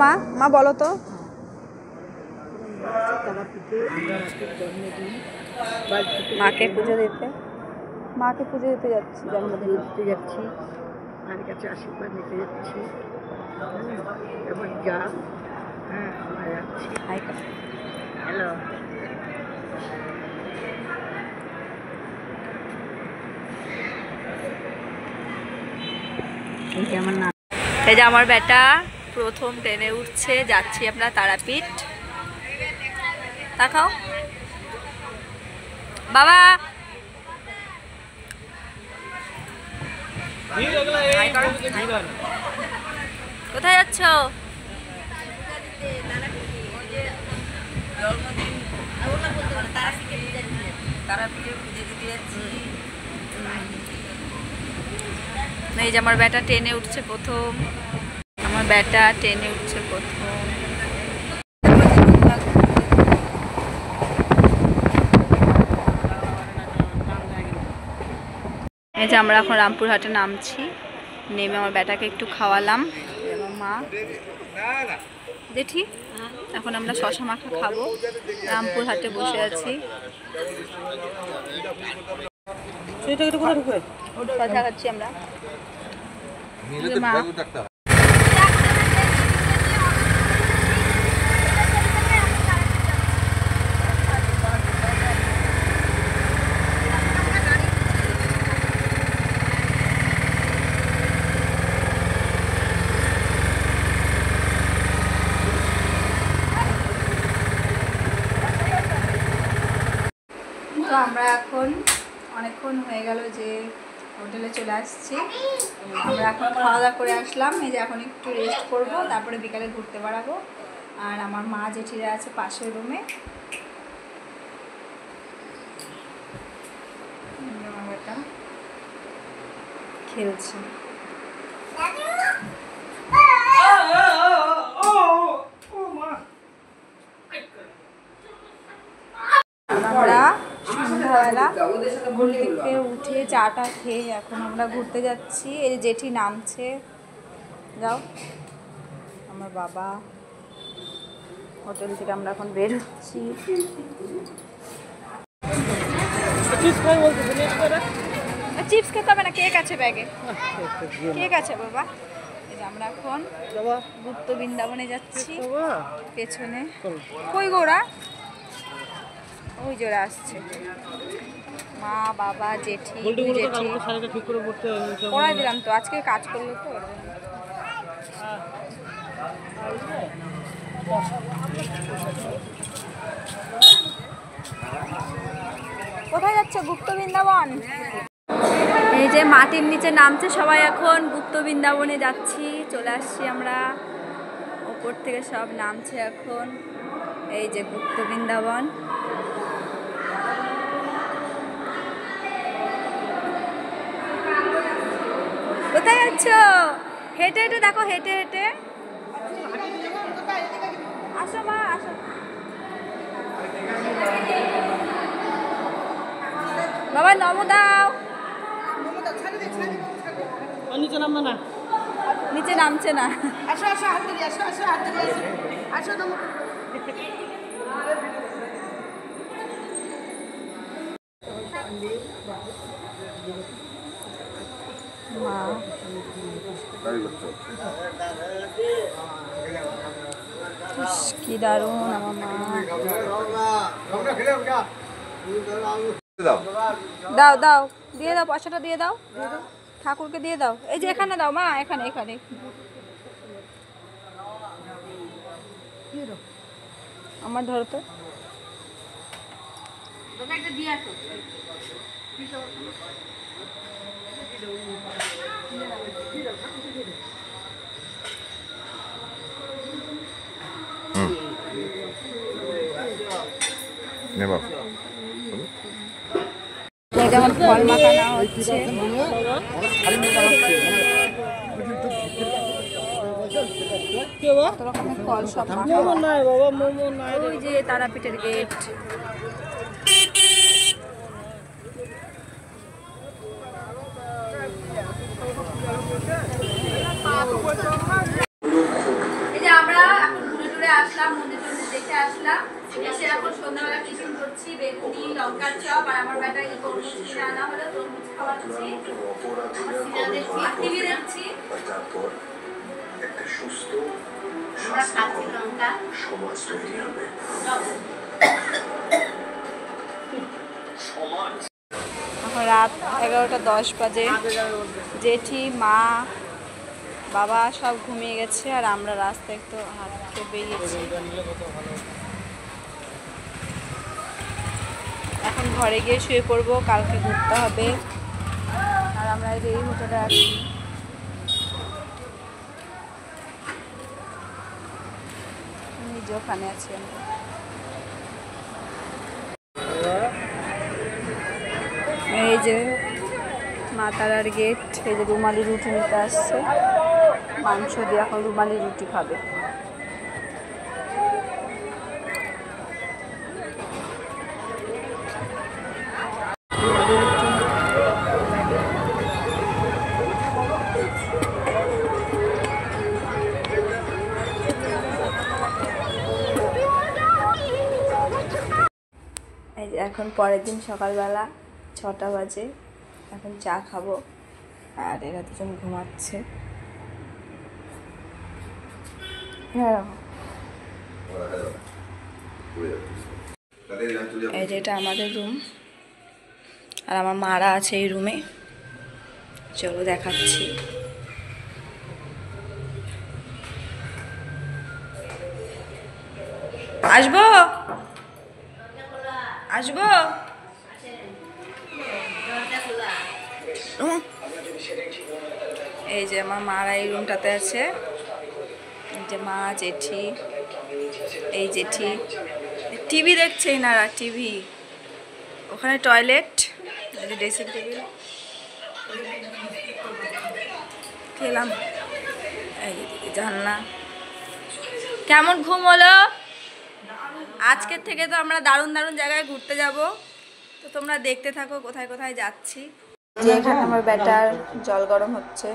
মা মা বলো তো। মাকে পুজো দিতে যাচ্ছি, জন্মদিন দিতে যাচ্ছি, মায়ের কাছে আশীর্বাদ নিতে যাচ্ছি। এবার যা হ্যাঁ যাচ্ছি। হ্যালো এই যে আমার বেটা প্রথম ট্রেনে উঠছে, যাচ্ছি আমরা তারাপীঠ। দেখাও বাবা, কোথায় যাচ্ছ? এই যে আমার বেটা ট্রেনে উঠছে প্রথম, আমার বেটা ট্রেনে উঠছে প্রথম। এই যে আমরা এখন রামপুরহাটে নামছি, নেমে আমার বেটাকে একটু খাওয়ালাম। আমার মা জেঠি এখন আমরা শশা মাখা খাবো, রামপুরহাটে বসে আছি। শশা খাচ্ছি আমরা। মা তো আমরা এখন অনেকক্ষণ হয়ে গেল যে হোটেলে চলে আসছি। আমরা এখন খাওয়া দাওয়া করে আসলাম। এই যে এখন একটু রেস্ট করব, তারপরে বিকালে ঘুরতে বেড়াবো। আর আমার মা জেঠিরা আছে পাশের রুমে, খেলছে। আমরা সন্ধ্যাবেলা ঘুম থেকে উঠে চাটা খেয়ে এখন আমরা ঘুরতে যাচ্ছি। এই যে জেঠি নামছে, যাও। আমার বাবা হোটেল থেকে আমরা এখন বের হচ্ছি। চিপস খেতে হবে না, কেক আছে ব্যাগে, কেক আছে বাবা। এই যে আমরা এখন গুপ্ত বৃন্দাবনে যাচ্ছি। পেছনে কই গোরা, ওই জোড়া আসছে মা বাবা জেঠি জেঠি পড়াই দিলাম তো, আজকে কাজ করলো তো। কোথায় যাচ্ছে? গুপ্ত বৃন্দাবন। এই যে মাটির নিচে নামছে সবাই, এখন গুপ্ত বৃন্দাবনে যাচ্ছি। চলে আসছি আমরা, ওপর থেকে সব নামছে এখন। এই যে গুপ্ত বৃন্দাবন। কোথায় যাচ্ছ? হেঁটে হেঁটে দেখো, হেঁটে হেঁটে আসো মা, আসো। বাবা নমো দাও। নিচে নামবে না, নিচে নামছে না। আসো আসো, হাত ধরি, আসো আসো, হাত ধরি, আসো আসো নমো। কি দারুণ আমার মা। দাও দাও, দিয়ে দাও, পয়সাটা দিয়ে দাও, ঠাকুরকে দিয়ে দাও। এই যে এখানে দাও মা, এখানে এখানে। আমার ধরো তো, দিয়ে আসো। যেমন ফল মাখানো হচ্ছে, কত রকমের ফল সব মাখানো। ওই যে তারাপীঠের গেট। এই যে আমরা আসলাম, মন্দির টন্দির দেখে আসলাম, এসে এখন সন্ধ্যাবেলা টিফিন করছি, বেগুনি লঙ্কার চপ, আর আমার বেটাকে তরমুজ কিনে আনা হলো, তরমুজ খাওয়াচ্ছি, টিভি দেখছি। এখন রাত 11:10 বাজে। জেঠি, মা, বাবা সব ঘুমিয়ে গেছে, আর আমরা রাস্তায় একটু হাঁটতে বেরিয়েছি। এখন ঘরে গিয়ে শুয়ে পড়বো, কালকে ঘুরতে হবে। আর আমরা এই হোটেলে আছি, নিজে ওখানে আছি আমরা। এই যে মা তারার গেট, এই যে রুমালি রুটি নিতে আসছে, মাংস দিয়ে এখন রুমালি রুটি খাবে। এই যে এখন পরের দিন সকালবেলা 6টা বাজে, এখন চা খাবো, আর এরা দুজন ঘুমাচ্ছে। এই যে এটা আমাদের রুম, আর আমার মারা আছে এই রুমে, চলো দেখাচ্ছি। আসবো আসবো এই যে আমার মারা এই রুমটাতে আছে, এই যে মা, জেঠি, এই জেঠি টিভি দেখছে, এনারা টিভি, ওখানে টয়লেট, এই যে ড্রেসিং টেবিল, খেলাম, এই যে জানলা। কেমন ঘুম হলো? আজকের থেকে তো আমরা দারুণ দারুণ জায়গায় ঘুরতে যাব, তো তোমরা দেখতে থাকো কোথায় কোথায় যাচ্ছি। যে এখানে আমার ব্যাটার জল গরম হচ্ছে।